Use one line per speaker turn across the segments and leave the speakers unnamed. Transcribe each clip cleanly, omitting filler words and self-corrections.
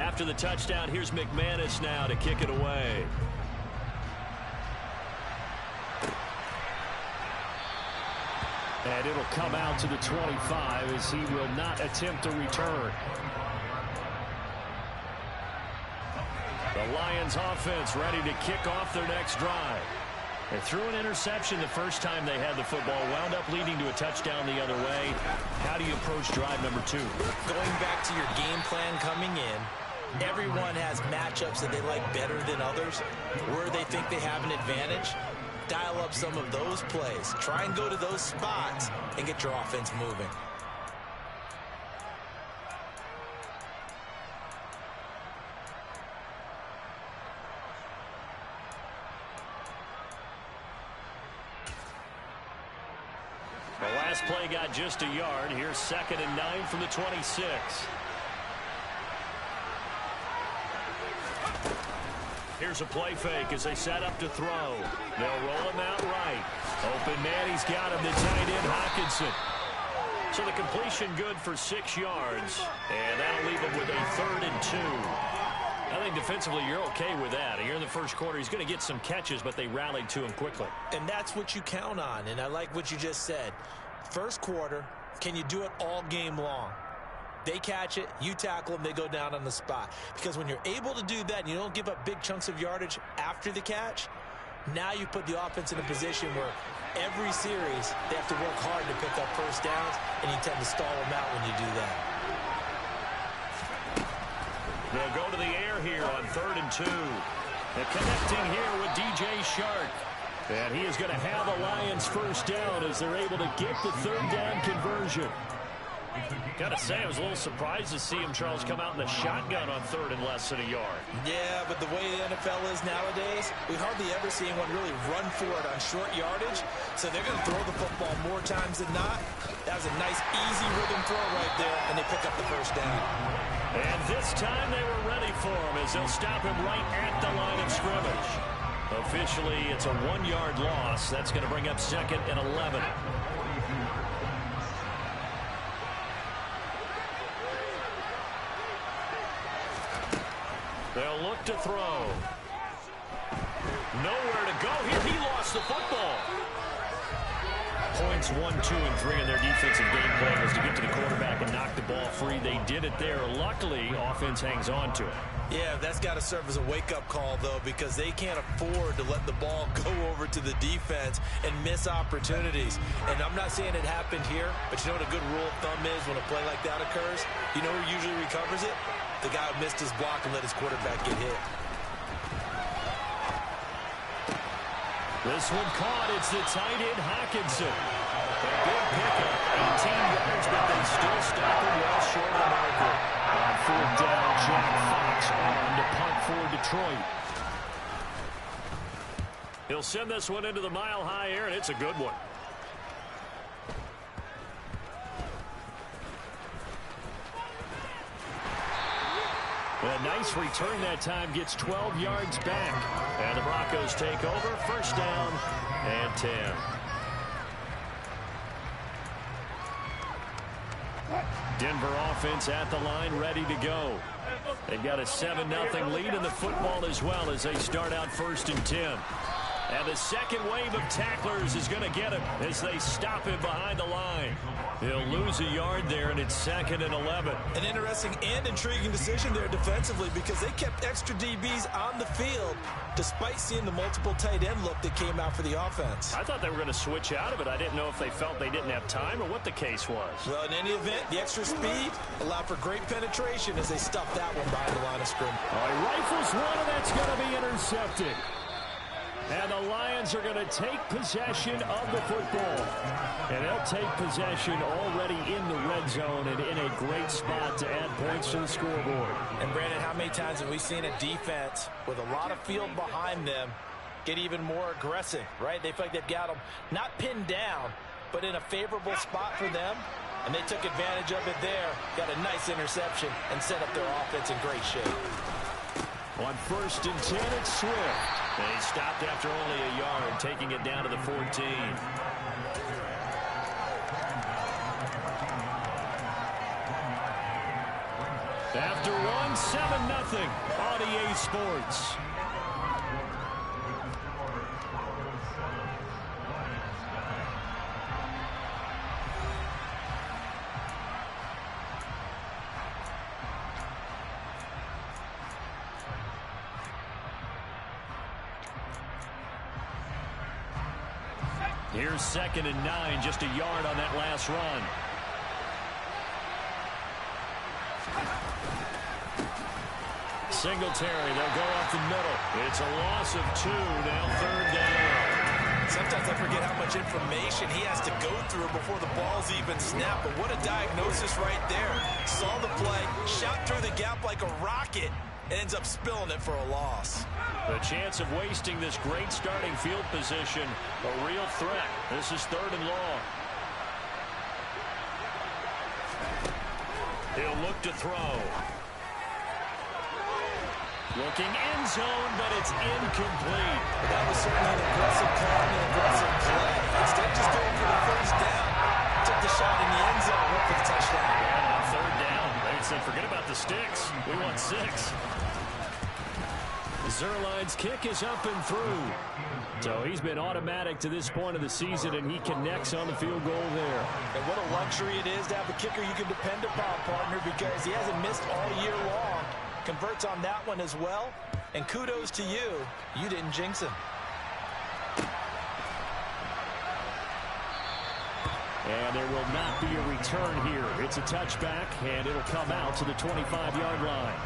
After the touchdown, here's McManus now to kick it away. And it'll come out to the 25 as he will not attempt to return. The Lions offense ready to kick off their next drive. They threw an interception the first time they had the football, wound up leading to a touchdown the other way. How do you approach drive number 2?
Going back to your game plan coming in, everyone has matchups that they like better than others, where they think they have an advantage. Dial up some of those plays. Try and go to those spots and get your offense moving.
The last play got just a yard. Here's 2nd and 9 from the 26. Here's a play fake as they set up to throw. They'll roll him out right. Open man, he's got him, the tight end Hockenson. So the completion good for 6 yards. And that'll leave him with a 3rd and 2. I think defensively you're okay with that. Here in the first quarter, he's going to get some catches, but they rallied to him quickly.
And that's what you count on, and I like what you just said. First quarter, can you do it all game long? They catch it, you tackle them, they go down on the spot. Because when you're able to do that and you don't give up big chunks of yardage after the catch, now you put the offense in a position where every series they have to work hard to pick up first downs, and you tend to stall them out when you do that.
They'll go to the air here on 3rd and 2. And connecting here with DJ Shark. And he is going to have the Lions first down as they're able to get the 3rd down conversion. Got to say, I was a little surprised to see him, Charles, come out in the shotgun on 3rd and less than a yard.
Yeah, but the way the NFL is nowadays, we hardly ever see anyone really run for it on short yardage. So they're going to throw the football more times than not. That was a nice, easy rhythm throw right there, and they pick up the first down.
And this time they were ready for him as they'll stop him right at the line of scrimmage. Officially, it's a 1-yard loss. That's going to bring up 2nd and 11. They'll look to throw. Nowhere to go here. He lost the football. Points 1, 2, and 3 in their defensive game plan was to get to the quarterback and knock the ball free. They did it there. Luckily, offense hangs on to it.
Yeah, that's got to serve as a wake-up call, though, because they can't afford to let the ball go over to the defense and miss opportunities. And I'm not saying it happened here, but you know what a good rule of thumb is when a play like that occurs? You know who usually recovers it? The guy who missed his block and let his quarterback get hit.
This one caught. It's the tight end Hockenson. A big pickup, 18 yards, but they still stop him well short of the marker. On 4th down, Jack Fox on to punt for Detroit. He'll send this one into the mile-high air, and it's a good one. A nice return that time, gets 12 yards back. And the Broncos take over, 1st down and 10. Denver offense at the line, ready to go. They've got a 7-0 lead in the football as well as they start out 1st and 10. And the second wave of tacklers is going to get him as they stop him behind the line. He'll lose a yard there, and it's 2nd and 11.
An interesting and intriguing decision there defensively because they kept extra DBs on the field despite seeing the multiple tight end look that came out for the offense.
I thought they were going to switch out of it. I didn't know if they felt they didn't have time or what the case was.
Well, in any event, the extra speed allowed for great penetration as they stuffed that one behind the line of scrimmage.
All right, rifles one, and that's going to be intercepted. And the Lions are going to take possession of the football. And they'll take possession already in the red zone and in a great spot to add points to the scoreboard.
And, Brandon, how many times have we seen a defense with a lot of field behind them get even more aggressive, right? They feel like they've got them not pinned down, but in a favorable spot for them. And they took advantage of it there, got a nice interception, and set up their offense in great shape.
On 1st and 10, it's Swift. They stopped after only a yard, taking it down to the 14. After 1 7-0 on EA Sports. Here's 2nd and 9, just a yard on that last run. Singletary, they'll go up the middle. It's a loss of 2, now 3rd down.
Sometimes I forget how much information he has to go through before the ball's even snapped, but what a diagnosis right there. Saw the play, shot through the gap like a rocket, and ends up spilling it for a loss.
The chance of wasting this great starting field position, a real threat. This is 3rd and long. He'll look to throw. Looking end zone, but it's incomplete.
That was certainly an aggressive call and an aggressive play. Instead of just going for the 1st down, took the shot in the end zone, went for the touchdown.
Yeah, on 3rd down. They said, forget about the sticks. We want 6. Zerline's kick is up and through. So he's been automatic to this point of the season, and he connects on the field goal there.
And what a luxury it is to have a kicker you can depend upon, partner, because he hasn't missed all year long. Converts on that one as well. And kudos to you. You didn't jinx him.
And there will not be a return here. It's a touchback, and it'll come out to the 25-yard line.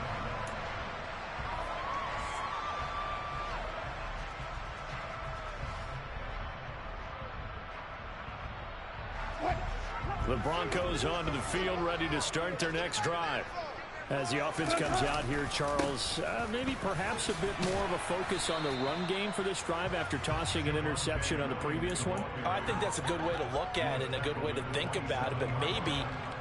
The Broncos onto the field, ready to start their next drive. As the offense comes out here, Charles, maybe perhaps a bit more of a focus on the run game for this drive after tossing an interception on the previous one?
I think that's a good way to look at it and a good way to think about it, but maybe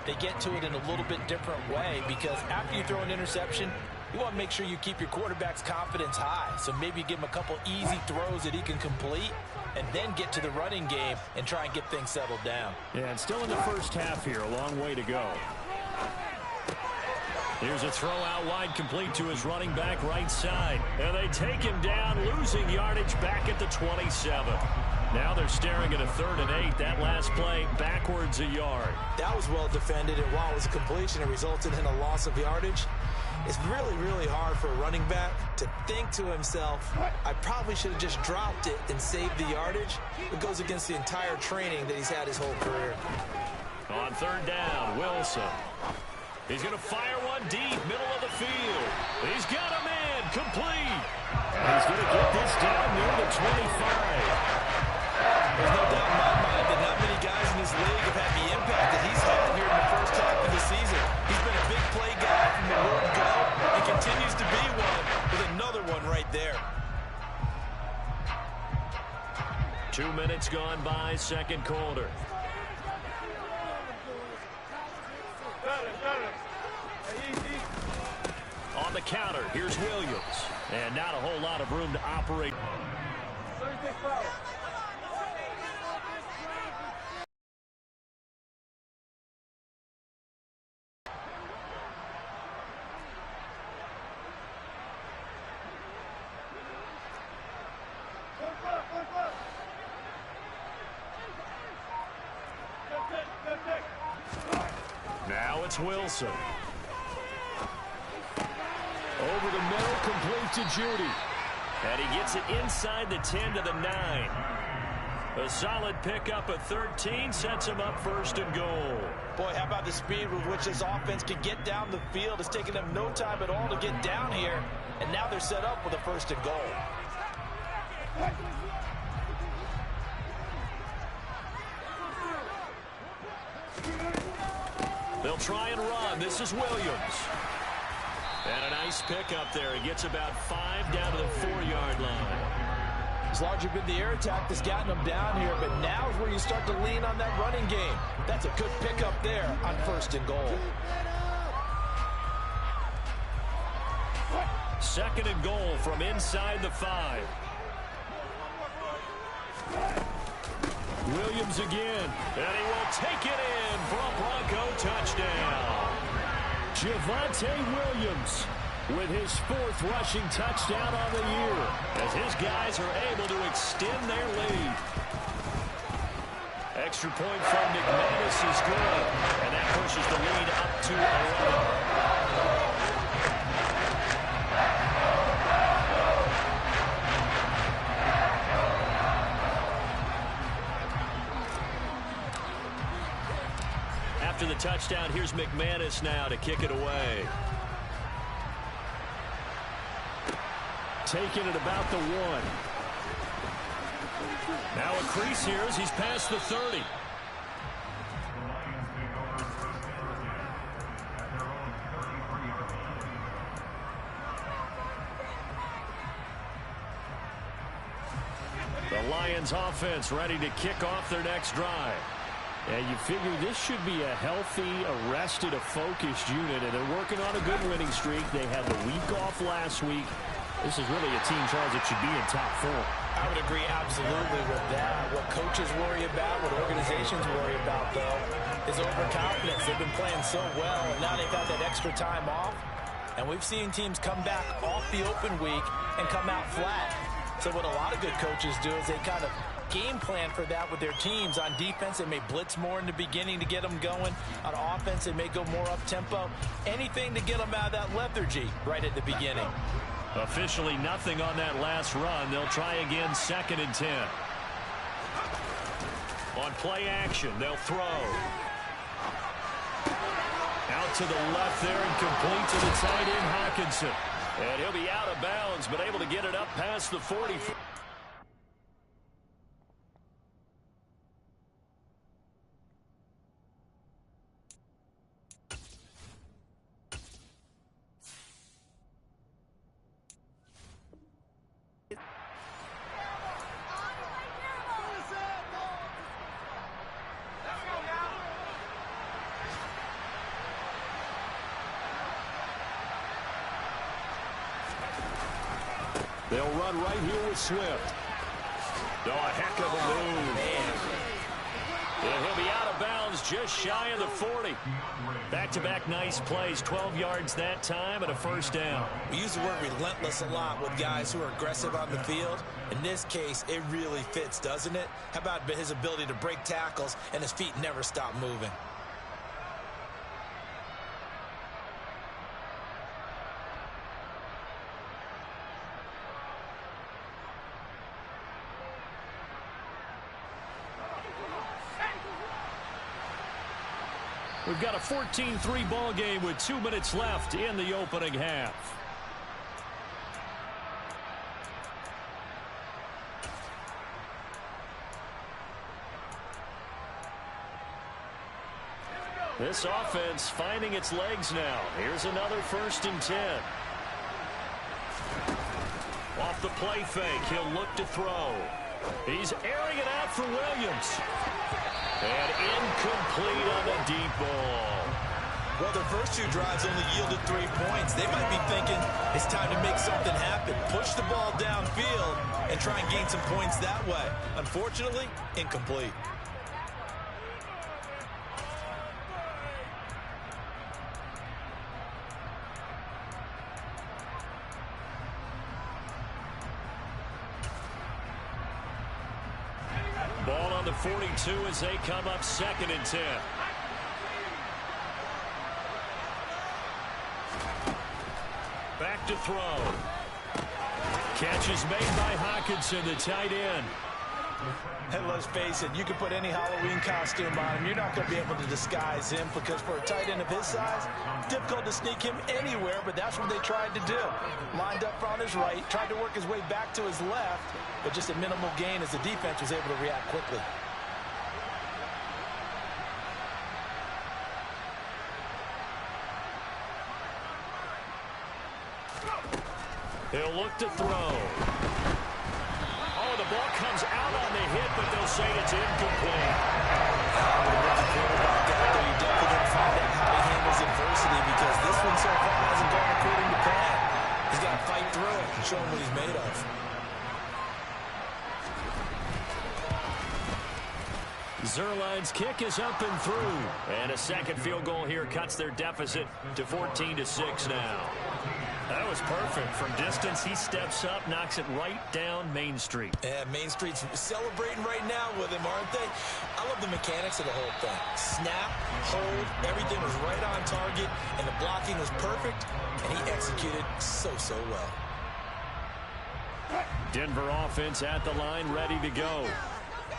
they get to it in a little bit different way, because after you throw an interception, you want to make sure you keep your quarterback's confidence high. So maybe you give him a couple easy throws that he can complete and then get to the running game and try and get things settled down.
Yeah, and still in the first half here, a long way to go. Here's a throw out wide, complete to his running back right side. And they take him down, losing yardage back at the 27. Now they're staring at a 3rd and 8. That last play, backwards a yard.
That was well defended, and while it was a completion, it resulted in a loss of yardage. It's really, really hard for a running back to think to himself, I probably should have just dropped it and saved the yardage. It goes against the entire training that he's had his whole career.
On 3rd down, Wilson. He's going to fire one deep, middle of the field. He's got him in, complete. He's going to get this down near the 25.
There's no doubt in my mind that not many guys in this league have had the impact that he's had here in the first half of the season. He's been a big play guy from the word go and continues to be one with another one right there.
2 minutes gone by, 2nd quarter. On the counter, here's Williams. And not a whole lot of room to operate. Now it's Wilson. Over the middle, complete to Judy. And he gets it inside the 10 to the 9. A solid pickup at 13 sets him up 1st and goal.
Boy, how about the speed with which this offense can get down the field? It's taken them no time at all to get down here. And now they're set up with a 1st and goal.
They'll try and run. This is Williams. And a nice pickup there. He gets about 5 down to the 4-yard line.
It's largely been the air attack that's gotten them down here, but now is where you start to lean on that running game. That's a good pickup there on 1st and goal.
2nd and goal from inside the 5. Williams again, and he will take it in for a Bronco touchdown. Javonte Williams with his 4th rushing touchdown on the year, as his guys are able to extend their lead. Extra point from McManus is good, and that pushes the lead up to 11. After the touchdown, here's McManus now to kick it away. Taking it about the 1. Now a crease here as he's past the 30. The Lions offense ready to kick off their next drive. Yeah, you figure this should be a healthy, arrested, a focused unit, and they're working on a good winning streak. They had the week off last week. This is really a team, Charles, that should be in top form.
I would agree absolutely with that. What coaches worry about, what organizations worry about, though, is overconfidence. They've been playing so well, and now they've got that extra time off. And we've seen teams come back off the open week and come out flat. So what a lot of good coaches do is they kind of game plan for that with their teams. On defense, they may blitz more in the beginning to get them going. On offense, they may go more up-tempo. Anything to get them out of that lethargy right at the beginning.
Officially nothing on that last run. They'll try again, 2nd and 10. On play action, they'll throw. Out to the left there and complete to the tight end, Hawkinson. And he'll be out of bounds, but able to get it up past the 40. They'll run right here with Swift. Oh, a heck of a move. And he'll be out of bounds just shy of the 40. Back-to-back nice plays, 12 yards that time and a first down.
We use the word relentless a lot with guys who are aggressive on the field. In this case, it really fits, doesn't it? How about his ability to break tackles and his feet never stop moving?
We've got a 14-3 ball game with 2 minutes left in the opening half. This offense finding its legs now. Here's another 1st and 10. Off the play fake, he'll look to throw. He's airing it out for Williams. And incomplete on the deep ball.
Well, their first 2 drives only yielded 3 points. They might be thinking it's time to make something happen. Push the ball downfield and try and gain some points that way. Unfortunately, incomplete.
Ball on the 42 as they come up 2nd and 10. Back to throw. Catch is made by Hawkinson, the tight end.
And let's face it, you can put any Halloween costume on him. You're not going to be able to disguise him because for a tight end of his size, difficult to sneak him anywhere, but that's what they tried to do. Lined up on his right, tried to work his way back to his left, but just a minimal gain as the defense was able to react quickly.
He'll look to throw. Oh, the ball comes out on the hit, but they'll say it's incomplete.
You definitely going to find out how he handles adversity because this one so far hasn't gone according to plan. He's got to fight through it and show him what he's made of.
Zerline's kick is up and through. And a second field goal here cuts their deficit to 14-6 now. was perfect. From distance, he steps up, knocks it right down Main Street.
Yeah, Main Street's celebrating right now with him, aren't they? I love the mechanics of the whole thing. Snap, hold, everything was right on target, and the blocking was perfect, and he executed so well.
Denver offense at the line, ready to go.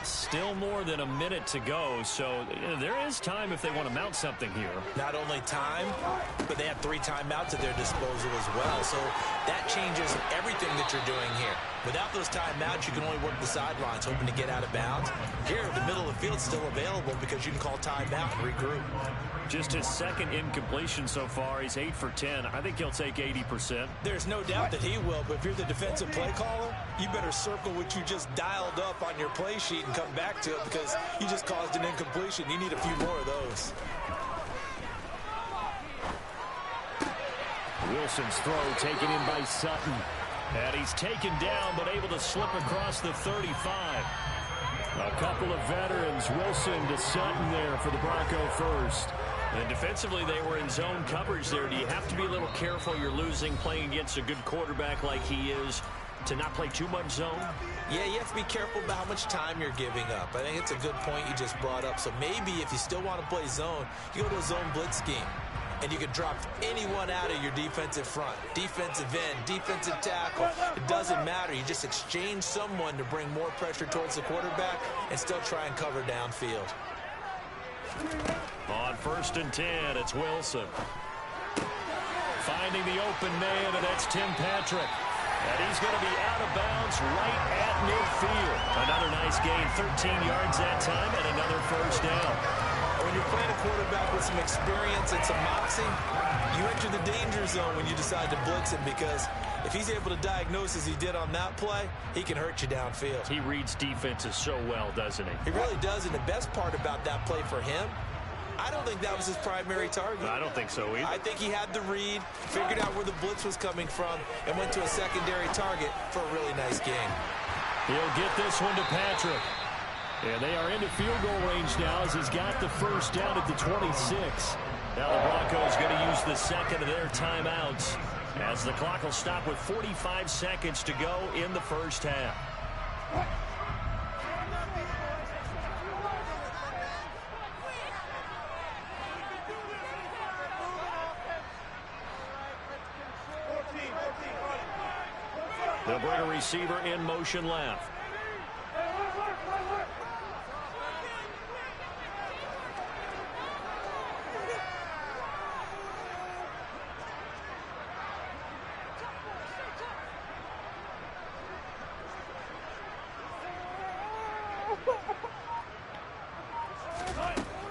Still more than a minute to go, so there is time if they want to mount something here.
Not only time, but they have 3 timeouts at their disposal as well, so that changes everything that you're doing here. Without those timeouts, you can only work the sidelines, hoping to get out of bounds. Here, the middle of the field's still available because you can call timeout and regroup.
Just his second incompletion so far. He's 8 for 10. I think he'll take 80%.
There's no doubt that he will, but if you're the defensive play caller, you better circle what you just dialed up on your play sheet and come back to it because you just caused an incompletion. You need a few more of those.
Wilson's throw taken in by Sutton. And he's taken down but able to slip across the 35. A couple of veterans, Wilson to Sutton there for the Bronco first. And defensively, they were in zone coverage there. Do you have to be a little careful? You're losing playing against a good quarterback like he is to not play too much zone?
Yeah, you have to be careful about how much time you're giving up. I think it's a good point you just brought up. So maybe if you still want to play zone, you go to a zone blitz scheme. And you can drop anyone out of your defensive front. Defensive end, defensive tackle. It doesn't matter. You just exchange someone to bring more pressure towards the quarterback and still try and cover downfield.
On 1st and 10, it's Wilson. Finding the open man, and that's Tim Patrick. And he's going to be out of bounds right at midfield. Another nice gain, 13 yards that time, and another first down.
When you're playing a quarterback with some experience and some moxie, you enter the danger zone when you decide to blitz him because if he's able to diagnose as he did on that play, he can hurt you downfield.
He reads defenses so well, doesn't he?
He really does, and the best part about that play for him, I don't think that was his primary target.
I don't think so either.
I think he had the read, figured out where the blitz was coming from, and went to a secondary target for a really nice game.
He'll get this one to Patrick. And they are into field goal range now as he's got the first down at the 26. Now the Broncos going to use the second of their timeouts as the clock will stop with 45 seconds to go in the first half. They'll bring a receiver in motion left.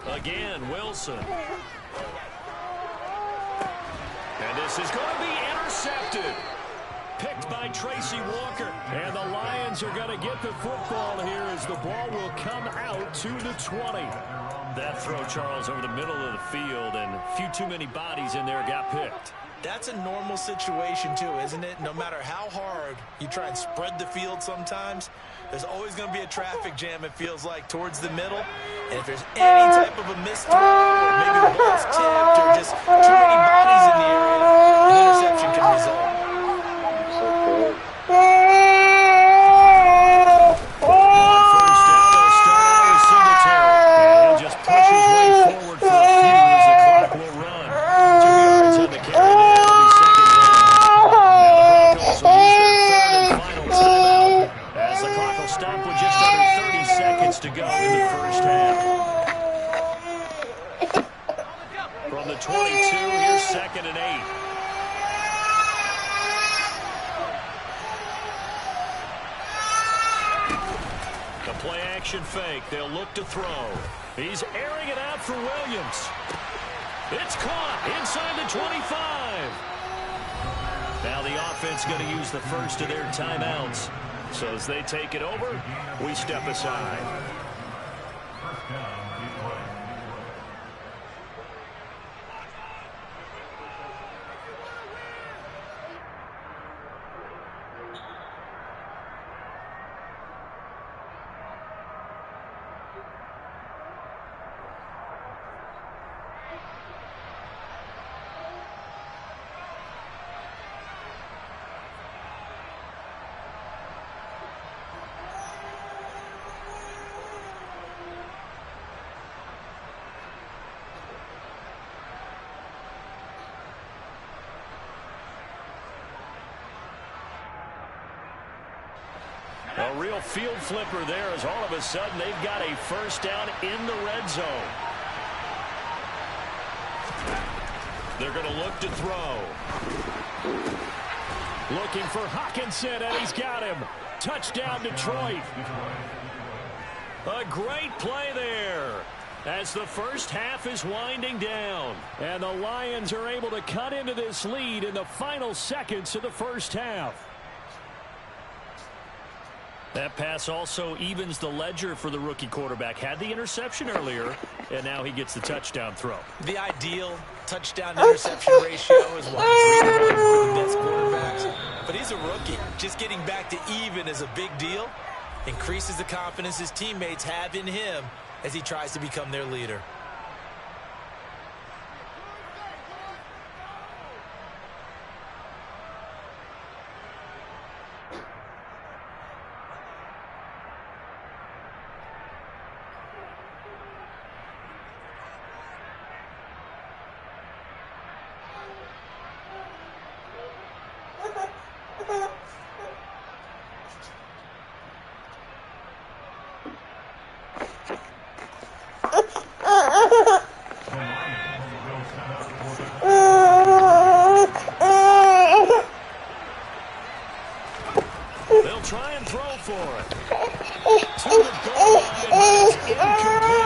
Again, Wilson. And this is going to be intercepted. Picked by Tracy Walker. And the Lions are going to get the football here as the ball will come out to the 20. That throw, Charles, over the middle of the field, and a few too many bodies in there got picked.
That's a normal situation, too, isn't it? No matter how hard you try and spread the field sometimes, there's always going to be a traffic jam, it feels like, towards the middle. And if there's any type of a missed throw, or maybe the ball's tipped, or just too many bodies in the area, an interception can result. To go in the first half. From the 22, here's 2nd and 8. The play action fake. They'll look to throw. He's airing it out for Williams. It's caught inside the 25. Now the offense going to use the first of their timeouts. So as they take it over, we step aside.
A real field flipper there as all of a sudden they've got a first down in the red zone. They're going to look to throw. Looking for Hawkinson, and he's got him. Touchdown, Detroit. A great play there as the first half is winding down. And the Lions are able to cut into this lead in the final seconds of the first half. That pass also evens the ledger for the rookie quarterback. Had the interception earlier, and now he gets the touchdown throw.
The ideal touchdown-to-interception ratio is what? 3 for the best quarterbacks. But he's a rookie. Just getting back to even is a big deal. Increases the confidence his teammates have in him as he tries to become their leader.
They'll try and throw for it. To the goal line, and it's incomplete.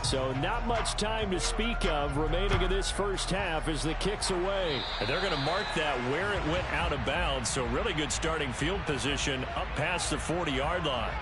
So not much time to speak of remaining in this first half as the kick's away. And they're going to mark that where it went out of bounds. So really good starting field position up past the 40-yard line.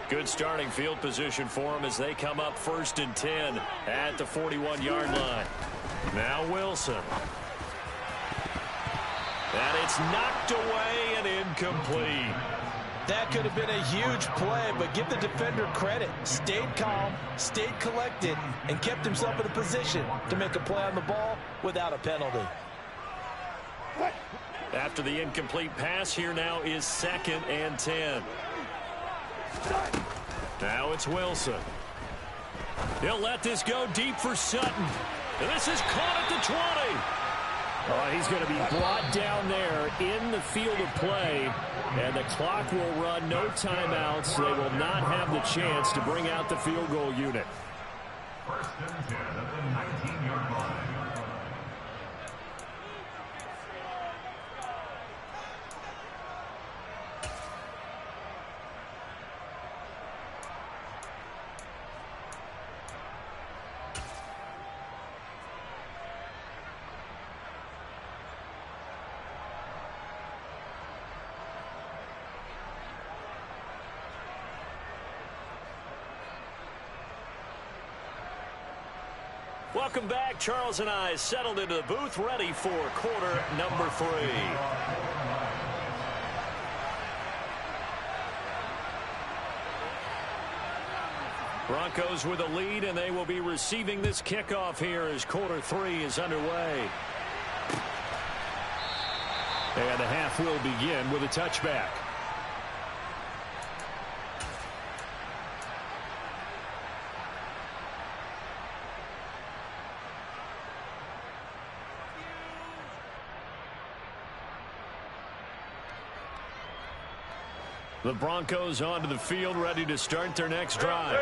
Good starting field position for them as they come up 1st and 10 at the 41-yard line. Now Wilson. And it's knocked away and incomplete.
That could have been a huge play, but give the defender credit. Stayed calm, stayed collected, and kept himself in a position to make a play on the ball without a penalty.
After the incomplete pass, here now is 2nd and 10. Now it's Wilson. He'll let this go deep for Sutton. And this is caught at the 20. Oh, he's going to be brought down there in the field of play. And the clock will run, no timeouts. They will not have the chance to bring out the field goal unit.
1st and 10 at the 19-yard line.
Welcome back. Charles and I settled into the booth, ready for quarter number 3. Broncos with a lead, and they will be receiving this kickoff here as quarter 3 is underway. And the half will begin with a touchback. The Broncos onto the field, ready to start their next drive.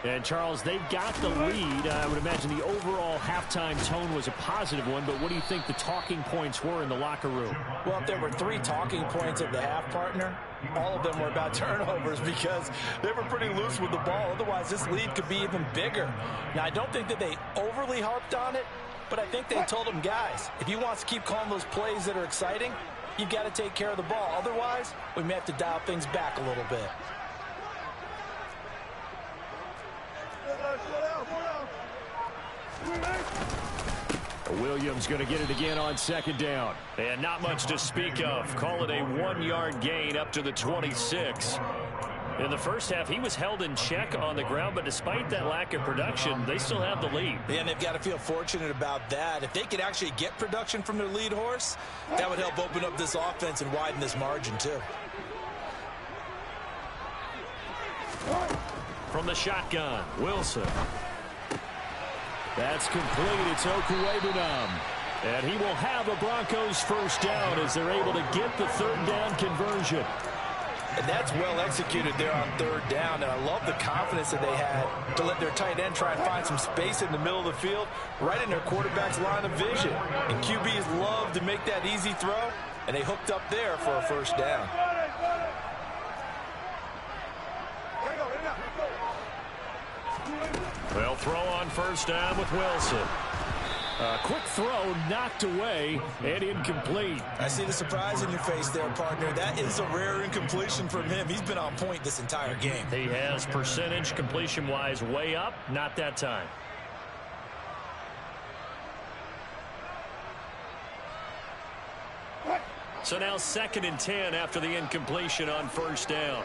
And, Charles, they've got the lead. I would imagine the overall halftime tone was a positive one, but what do you think the talking points were in the locker room?
Well, if there were 3 talking points at the half, partner, all of them were about turnovers because they were pretty loose with the ball. Otherwise, this lead could be even bigger. Now, I don't think that they overly harped on it, but I think they told them, guys, if you want to keep calling those plays that are exciting, you've got to take care of the ball. Otherwise, we may have to dial things back a little bit.
Williams going to get it again on second down. And not much to speak of. Call it a 1-yard gain up to the 26. In the first half, he was held in check on the ground, but despite that lack of production, they still have the lead.
And they've got to feel fortunate about that. If they could actually get production from their lead horse, that would help open up this offense and widen this margin, too.
From the shotgun, Wilson. That's complete. It's Okuwebunam. And he will have a Broncos first down as they're able to get the third down conversion.
And that's well executed there on third down. And I love the confidence that they had to let their tight end try and find some space in the middle of the field, right in their quarterback's line of vision. And QBs love to make that easy throw, and they hooked up there for a first down.
They'll throw on first down with Wilson. A quick throw knocked away and incomplete.
I see the surprise in your face there, partner. That is a rare incompletion from him. He's been on point this entire game.
He has percentage completion-wise way up, not that time. So now 2nd and 10 after the incompletion on first down.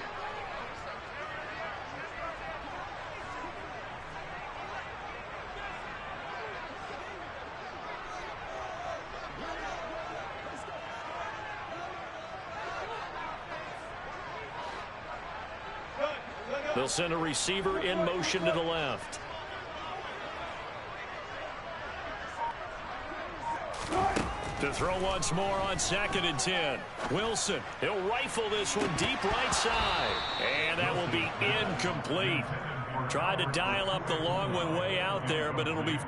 They'll send a receiver in motion to the left. To throw once more on 2nd and 10. Wilson, he'll rifle this one deep right side. And that will be incomplete. Tried to dial up the long one way out there, but it'll be...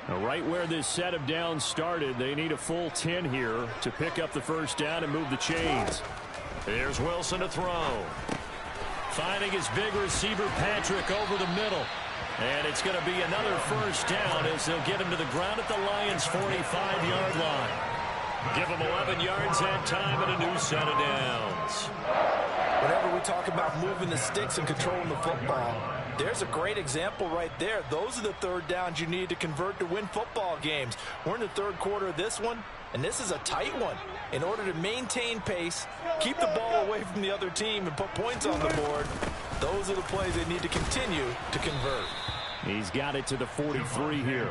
Now, right where this set of downs started, they need a full 10 here to pick up the first down and move the chains. Here's Wilson to throw. Finding his big receiver, Patrick, over the middle. And it's going to be another first down as they'll get him to the ground at the Lions' 45-yard line. Give him 11 yards that time and a new set of downs.
Whenever we talk about moving the sticks and controlling the football, there's a great example right there. Those are the third downs you need to convert to win football games. We're in the third quarter of this one, and this is a tight one. In order to maintain pace, keep the ball away from the other team, and put points on the board, those are the plays they need to continue to convert.
He's got it to the 43 here.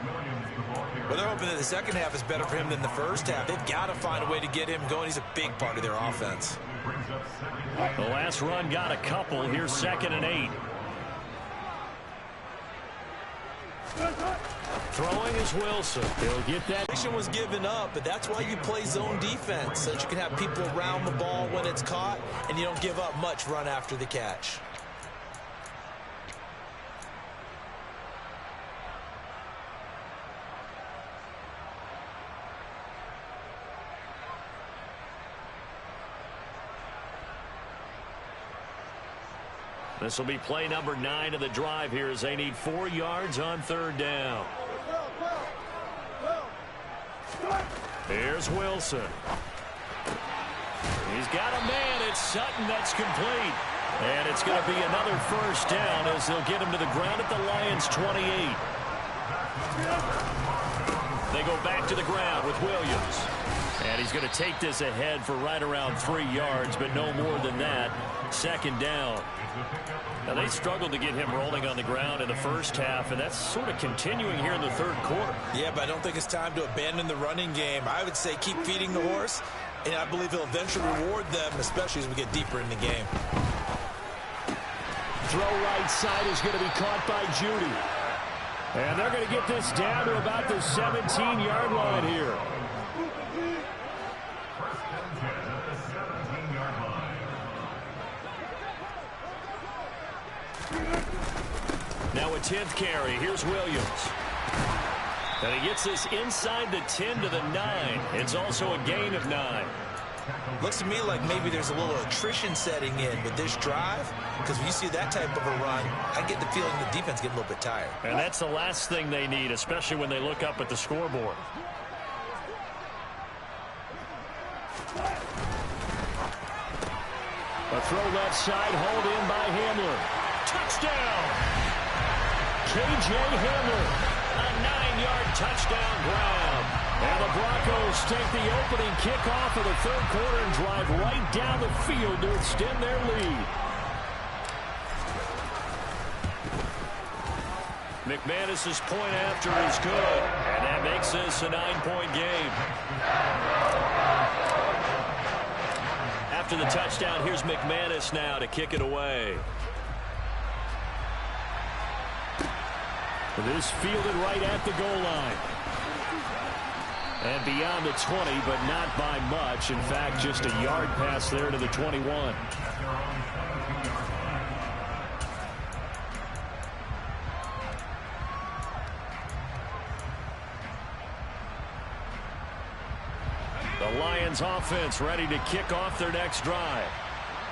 Well, they're hoping that the second half is better for him than the first half. They've got to find a way to get him going. He's a big part of their offense.
The last run got a couple. Here's 2nd and 8. Throwing is Wilson. He'll get that.
Action was given up, but that's why you play zone defense, so that you can have people around the ball when it's caught, and you don't give up much run after the catch.
This will be play number 9 of the drive here as they need 4 yards on third down. Here's Wilson. He's got a man. It's Sutton that's complete. And it's going to be another first down as they'll get him to the ground at the Lions' 28. They go back to the ground with Williams. And he's going to take this ahead for right around 3 yards, but no more than that. 2nd down. Now, they struggled to get him rolling on the ground in the first half, and that's sort of continuing here in the third quarter.
Yeah, but I don't think it's time to abandon the running game. I would say keep feeding the horse, and I believe he'll eventually reward them, especially as we get deeper in the game.
Throw right side is going to be caught by Judy. And they're going to get this down to about the 17-yard line here. Now a 10th carry. Here's Williams. And he gets this inside the 10 to the 9. It's also a gain of 9.
Looks to me like maybe there's a little attrition setting in with this drive, because when you see that type of a run, I get the feeling the defense get a little bit tired.
And that's the last thing they need, especially when they look up at the scoreboard. A throw left side, hauled in by Hamler. Touchdown! K.J. Hamler, a 9-yard touchdown ground. And the Broncos take the opening kickoff of the third quarter and drive right down the field to extend their lead. McManus's point after is good, and that makes this a 9-point game. After the touchdown, here's McManus now to kick it away. This fielded right at the goal line. And beyond the 20, but not by much. In fact, just a yard pass there to the 21. The Lions offense ready to kick off their next drive.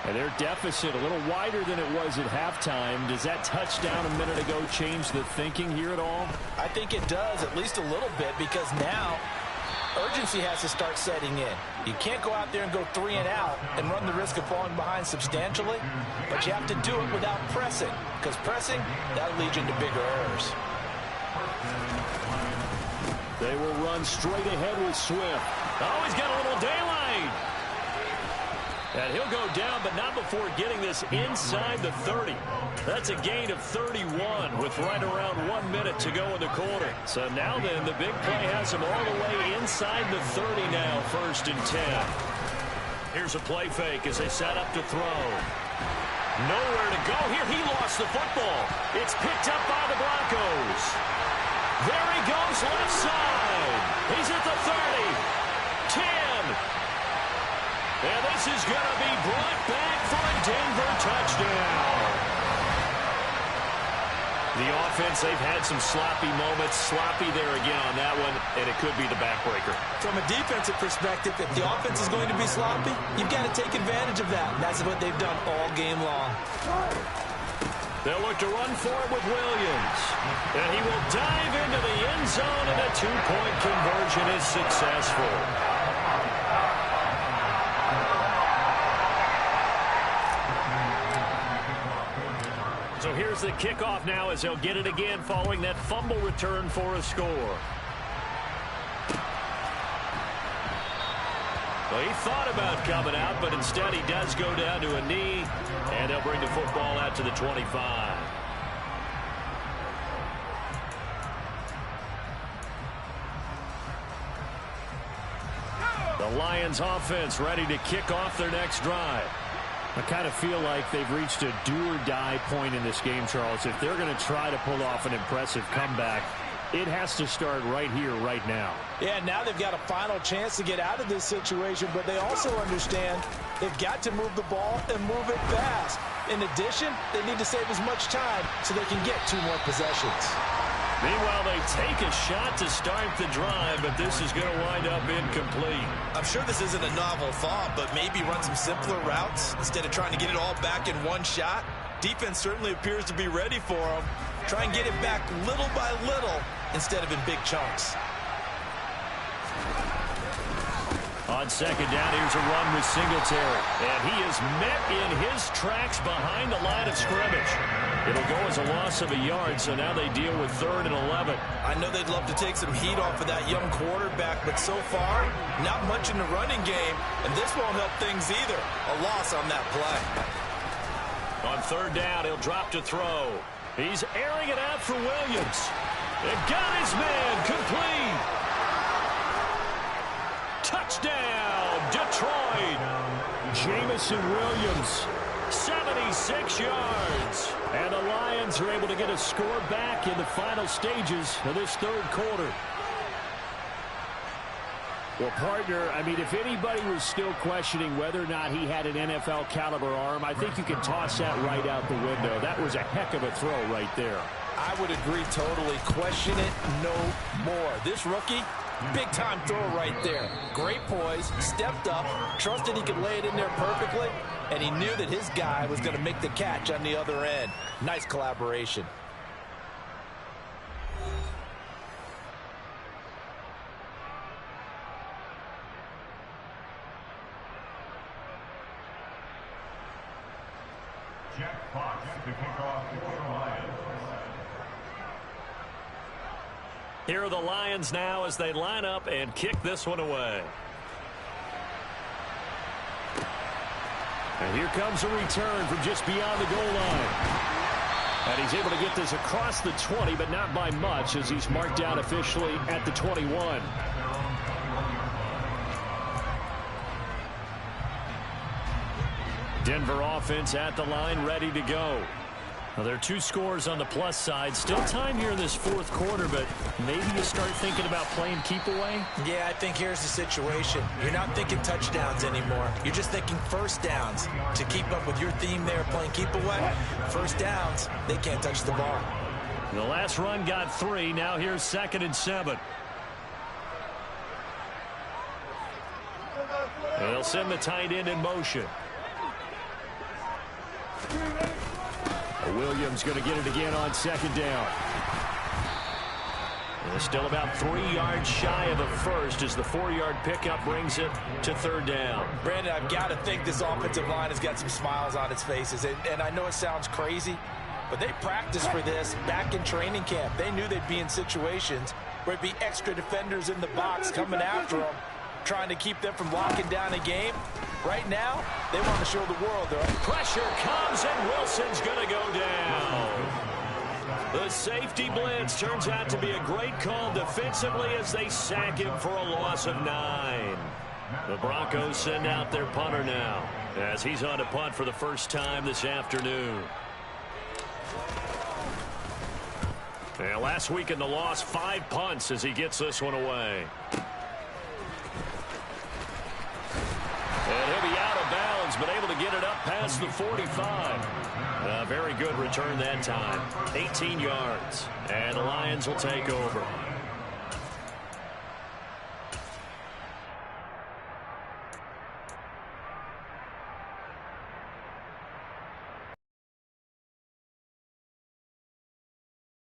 And their deficit a little wider than it was at halftime. Does that touchdown a minute ago change the thinking here at all?
I think it does, at least a little bit, because now urgency has to start setting in. You can't go out there and go 3 and out and run the risk of falling behind substantially, but you have to do it without pressing, because pressing, that'll lead you into bigger errors.
They will run straight ahead with Swift. Oh, he's got a little daylight. And he'll go down, but not before getting this inside the 30. That's a gain of 31 with right around 1 minute to go in the quarter. So now then, the big play has him all the way inside the 30 now, 1st and 10. Here's a play fake as they set up to throw. Nowhere to go here. He lost the football. It's picked up by the Broncos. goes left side. He's at the 30, 10. And this is going to be brought back for a Denver touchdown. The offense, they've had some sloppy moments. Sloppy there again on that one, and it could be the backbreaker.
From a defensive perspective, if the offense is going to be sloppy, you've got to take advantage of that. And that's what they've done all game long.
They'll look to run for it with Williams. And he will dive into the end zone, and a two-point conversion is successful. So here's the kickoff now as they'll get it again following that fumble return for a score. Well, he thought about coming out, but instead he does go down to a knee, and they'll bring the football out to the 25. The Lions offense ready to kick off their next drive. I kind of feel like they've reached a do-or-die point in this game, Charles. If they're going to try to pull off an impressive comeback, it has to start right here, right now.
Yeah, now they've got a final chance to get out of this situation, but they also understand they've got to move the ball and move it fast. In addition, they need to save as much time so they can get 2 more possessions.
Meanwhile, they take a shot to start the drive, but this is going to wind up incomplete.
I'm sure this isn't a novel thought, but maybe run some simpler routes instead of trying to get it all back in one shot. Defense certainly appears to be ready for them. Try and get it back little by little instead of in big chunks.
On second down, here's a run with Singletary. And he is met in his tracks behind the line of scrimmage. It'll go as a loss of a yard, so now they deal with 3rd and 11.
I know they'd love to take some heat off of that young quarterback, but so far, not much in the running game, and this won't help things either. A loss on that play.
On 3rd down, he'll drop to throw. He's airing it out for Williams. And got his man complete. Touchdown, Detroit. Jamison Williams, 76 yards. And the Lions are able to get a score back in the final stages of this 3rd quarter. Well, partner, I mean, if anybody was still questioning whether or not he had an NFL caliber arm, I think you can toss that right out the window. That was a heck of a throw right there.
I would agree totally. Question it no more. This rookie, big-time throw right there. Great poise, stepped up, trusted he could lay it in there perfectly, and he knew that his guy was going to make the catch on the other end. Nice collaboration.
Jack Fox to kick off for the Lions.
Here are the Lions now as they line up and kick this one away. And here comes a return from just beyond the goal line. And he's able to get this across the 20, but not by much, as he's marked down officially at the 21. Denver offense at the line, ready to go. Well, there are 2 scores on the plus side. Still time here in this 4th quarter, but maybe you start thinking about playing keep away?
Yeah, I think here's the situation. You're not thinking touchdowns anymore. You're just thinking first downs. To keep up with your theme there, playing keep away, first downs, they can't touch the ball.
The last run got 3. Now here's 2nd and 7. And they'll send the tight end in motion. Williams going to get it again on 2nd down. And still about 3 yards shy of a first as the 4-yard pickup brings it to 3rd down.
Brandon, I've got to think this offensive line has got some smiles on its faces. And I know it sounds crazy, but they practiced for this back in training camp. They knew they'd be in situations where it'd be extra defenders in the box coming after them, trying to keep them from locking down a game. Right now, they want to show the world they're under
pressure comes, and Wilson's going to go down. The safety blitz turns out to be a great call defensively as they sack him for a loss of 9. The Broncos send out their punter now as he's on to punt for the first time this afternoon. And last week in the loss, 5 punts as he gets this one away. And he'll be out of bounds, but able to get it up past the 45. A very good return that time. 18 yards. And the Lions will take over.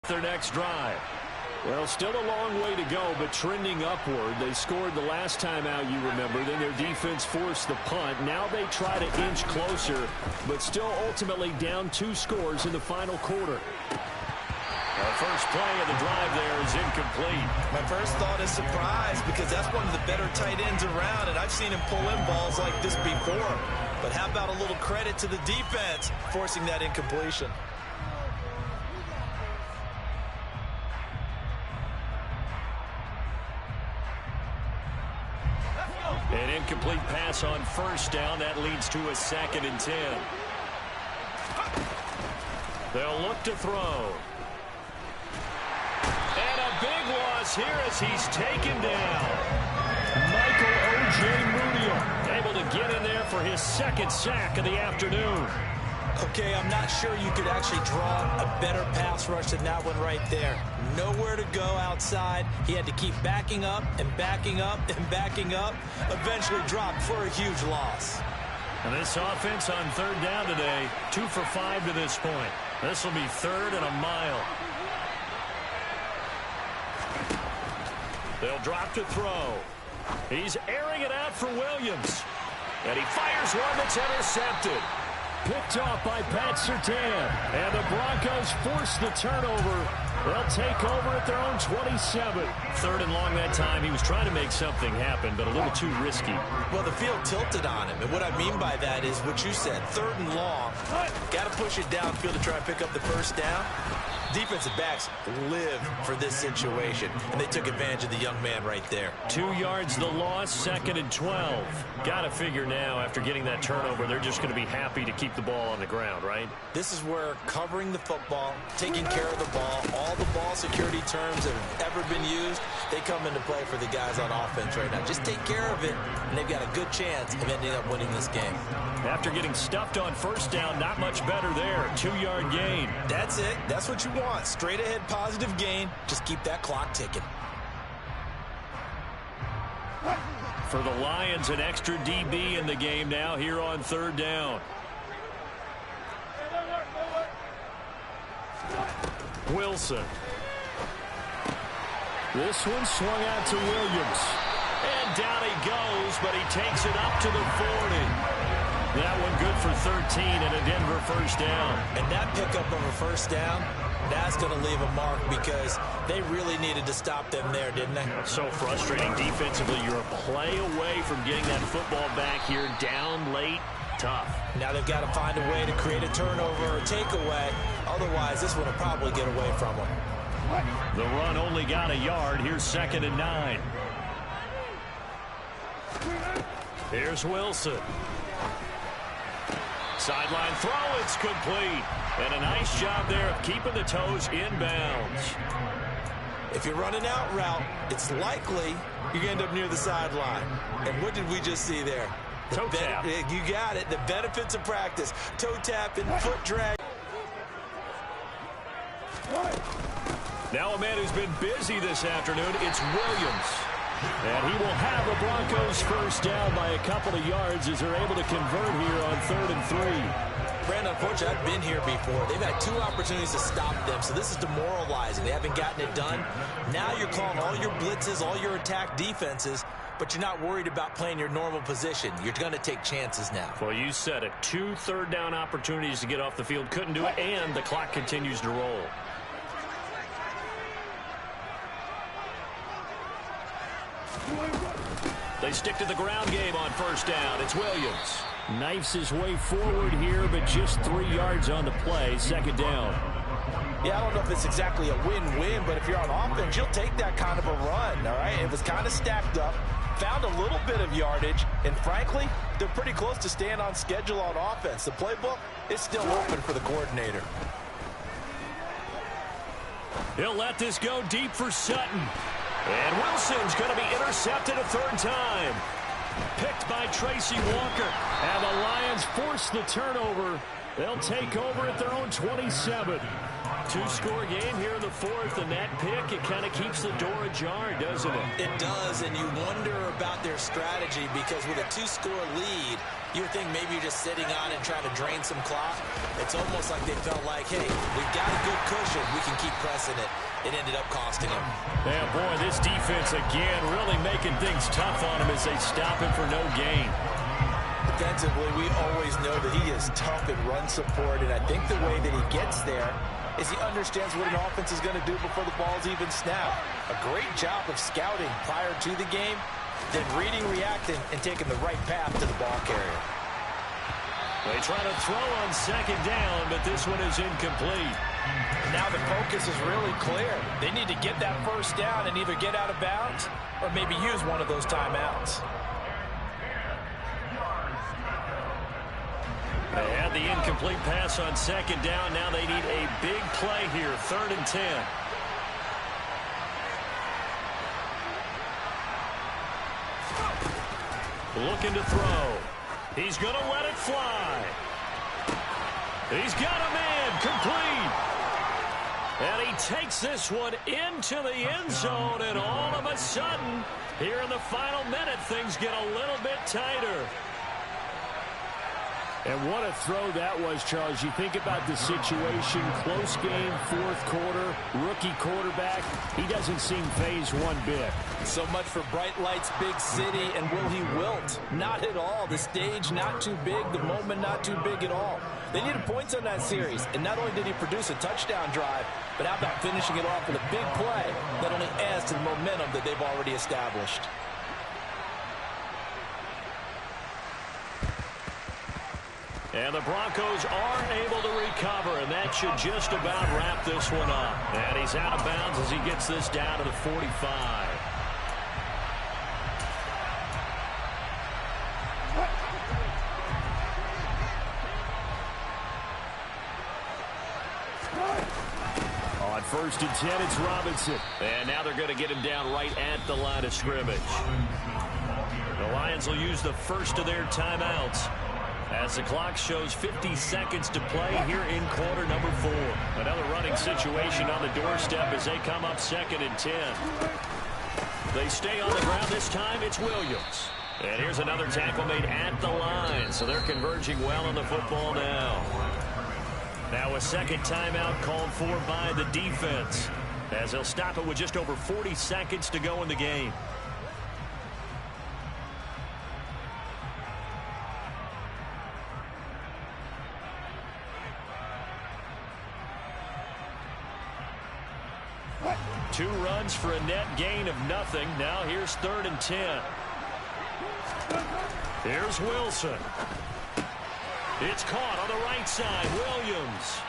Their next drive. Well, still a long way to go, but trending upward. They scored the last time out, you remember. Then their defense forced the punt. Now they try to inch closer, but still ultimately down 2 scores in the final quarter. Our first play of the drive there is incomplete.
My first thought is surprise, because that's one of the better tight ends around, and I've seen him pull in balls like this before. But how about a little credit to the defense forcing that incompletion?
An incomplete pass on first down. That leads to a 2nd and 10. They'll look to throw. And a big loss here as he's taken down. Michael Ojemudia able to get in there for his 2nd sack of the afternoon.
Okay, I'm not sure you could actually draw a better pass rush than that one right there. Nowhere to go outside. He had to keep backing up and backing up and backing up. Eventually dropped for a huge loss.
And this offense on 3rd down today, 2 for 5 to this point. This will be 3rd and a mile. They'll drop to throw. He's airing it out for Williams. And he fires one that's intercepted. Picked off by Pat Surtain. And the Broncos force the turnover. They'll take over at their own 27. 3rd and long that time. He was trying to make something happen, but a little too risky.
Well, the field tilted on him. And what I mean by that is what you said. 3rd and long. Got to push it downfield to try and pick up the first down. Defensive backs live for this situation, and they took advantage of the young man right there.
2 yards the loss, 2nd and 12. Got to figure now, after getting that turnover, they're just going to be happy to keep the ball on the ground, right?
This is where covering the football, taking care of the ball, all the ball security terms that have ever been used, they come into play for the guys on offense right now. Just take care of it, and they've got a good chance of ending up winning this game.
After getting stuffed on first down, not much better there. 2-yard gain.
That's it. That's what you want. Straight ahead positive gain. Just keep that clock ticking.
For the Lions, an extra DB in the game now here on 3rd down. Wilson. This one swung out to Williams. And down he goes, but he takes it up to the 40. That one good for 13 and a Denver first down.
And that pickup of a first down, that's going to leave a mark because they really needed to stop them there, didn't they?
So frustrating defensively. You're a play away from getting that football back here, down late, tough.
Now they've got to find a way to create a turnover or takeaway. Otherwise, this one will probably get away from them.
The run only got a yard. Here's 2nd and 9. Here's Wilson. Sideline throw, it's complete. And a nice job there of keeping the toes inbounds.
If you're running out route, it's likely you're going to end up near the sideline. And what did we just see there?
Toe tap.
You got it. The benefits of practice. Toe tap and foot drag.
Now a man who's been busy this afternoon, it's Williams. And he will have the Broncos first down by a couple of yards as they're able to convert here on 3rd and 3.
Brandon, unfortunately, I've been here before. They've had 2 opportunities to stop them, so this is demoralizing. They haven't gotten it done. Now you're calling all your blitzes, all your attack defenses, but you're not worried about playing your normal position. You're going to take chances now.
Well, you said it. 2 third-down opportunities to get off the field. Couldn't do it, and the clock continues to roll. They stick to the ground game on first down. It's Williams. Knifes his way forward here, but just 3 yards on the play. 2nd down.
Yeah, I don't know if it's exactly a win-win, but if you're on offense, you'll take that kind of a run, all right? It was kind of stacked up, found a little bit of yardage, and frankly, they're pretty close to staying on schedule on offense. The playbook is still open for the coordinator.
He'll let this go deep for Sutton. And Wilson's going to be intercepted a third time. Picked by Tracy Walker. And the Lions force the turnover. They'll take over at their own 27. Two-score game here in the fourth, and that pick, it kind of keeps the door ajar, doesn't it?
It does, and you wonder about their strategy because with a two-score lead, you would think maybe you're just sitting on it and trying to drain some clock. It's almost like they felt like, hey, we've got a good cushion. We can keep pressing it. It ended up costing him.
Yeah, boy, this defense, again, really making things tough on him as they stop him for no gain.
Defensively, we always know that he is tough in run support, and I think the way that he gets there is he understands what an offense is going to do before the ball's even snapped. A great job of scouting prior to the game, then reading, reacting, and taking the right path to the ball carrier.
They try to throw on second down, but this one is incomplete.
Now the focus is really clear. They need to get that first down and either get out of bounds or maybe use one of those timeouts.
They had the incomplete pass on second down. Now they need a big play here, 3rd and 10. Looking to throw. He's going to let it fly. He's got a man complete. And he takes this one into the end zone, and all of a sudden, here in the final minute, things get a little bit tighter.
And what a throw that was, Charles. You think about the situation, close game, fourth quarter, rookie quarterback. He doesn't seem fazed one bit.
So much for bright lights, big city, and will he wilt? Not at all. The stage not too big, the moment not too big at all. They needed points on that series, and not only did he produce a touchdown drive, but how about finishing it off with a big play that only adds to the momentum that they've already established.
And the Broncos are able to recover, and that should just about wrap this one up. And he's out of bounds as he gets this down to the 45. On 1st and 10, it's Robinson. And now they're going to get him down right at the line of scrimmage. The Lions will use the first of their timeouts as the clock shows 50 seconds to play here in quarter number 4. Another running situation on the doorstep as they come up 2nd and 10. They stay on the ground. This time it's Williams. And here's another tackle made at the line. So they're converging well on the football now. Now a second timeout called for by the defense as they'll stop it with just over 40 seconds to go in the game. Two runs for a net gain of nothing. Now here's 3rd and 10. Here's Wilson. It's caught on the right side. Williams.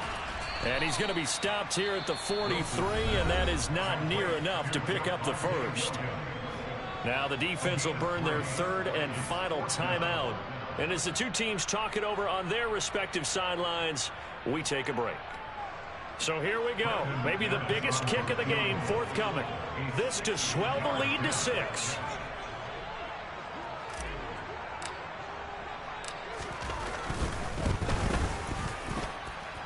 And he's going to be stopped here at the 43, and that is not near enough to pick up the first. Now the defense will burn their 3rd and final timeout. And as the two teams talk it over on their respective sidelines, we take a break. So here we go. Maybe the biggest kick of the game forthcoming. This to swell the lead to 6.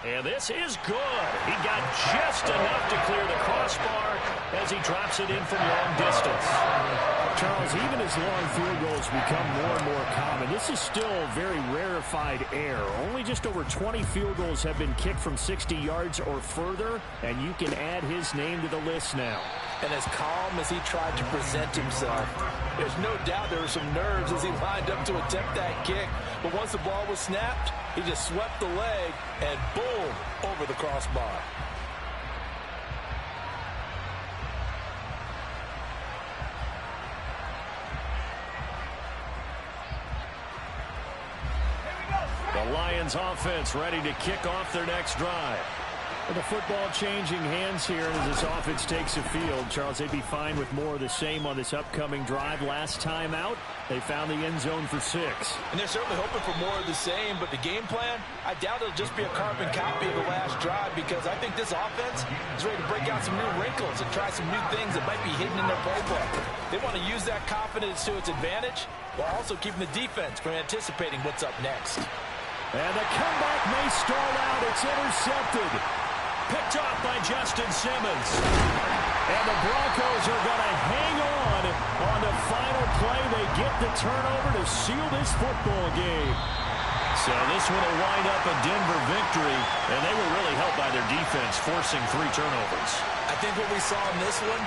And this is good. He got just enough to clear the crossbar as he drops it in from long distance.
Charles, even as long field goals become more and more common, this is still very rarefied air. Only just over 20 field goals have been kicked from 60 yards or further, and you can add his name to the list now.
And as calm as he tried to present himself, there's no doubt there were some nerves as he lined up to attempt that kick. But once the ball was snapped, he just swept the leg and boom, over the crossbar.
The Lions offense ready to kick off their next drive.
With the football changing hands here as this offense takes the field, Charles, they'd be fine with more of the same on this upcoming drive. Last time out, they found the end zone for 6.
And they're certainly hoping for more of the same, but the game plan, I doubt it'll just be a carbon copy of the last drive, because I think this offense is ready to break out some new wrinkles and try some new things that might be hidden in their playbook. They want to use that confidence to its advantage while also keeping the defense from anticipating what's up next.
And the comeback may start out. It's intercepted.
Picked off by Justin Simmons.
And the Broncos are going to hang on the final play. They get the turnover to seal this football game.
So this one will wind up a Denver victory, and they were really helped by their defense, forcing 3 turnovers.
I think what we saw in this one,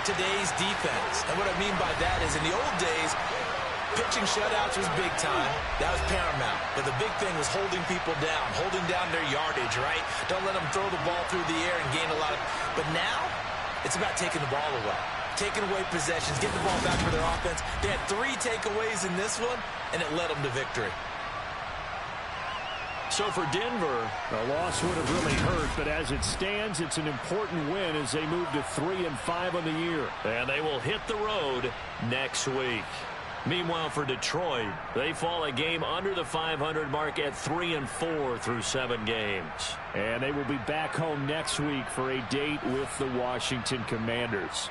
today's defense. And what I mean by that is in the old days, pitching shutouts was big time. That was paramount. But the big thing was holding people down, holding down their yardage, right? Don't let them throw the ball through the air and gain a lot of... But now, it's about taking the ball away. Taking away possessions, getting the ball back for their offense. They had 3 takeaways in this one, and it led them to victory.
So for Denver,
a loss would have really hurt, but as it stands, it's an important win as they move to 3-5 on the year.
And they will hit the road next week. Meanwhile, for Detroit, they fall a game under the 500 mark at 3-4 through 7 games.
And they will be back home next week for a date with the Washington Commanders.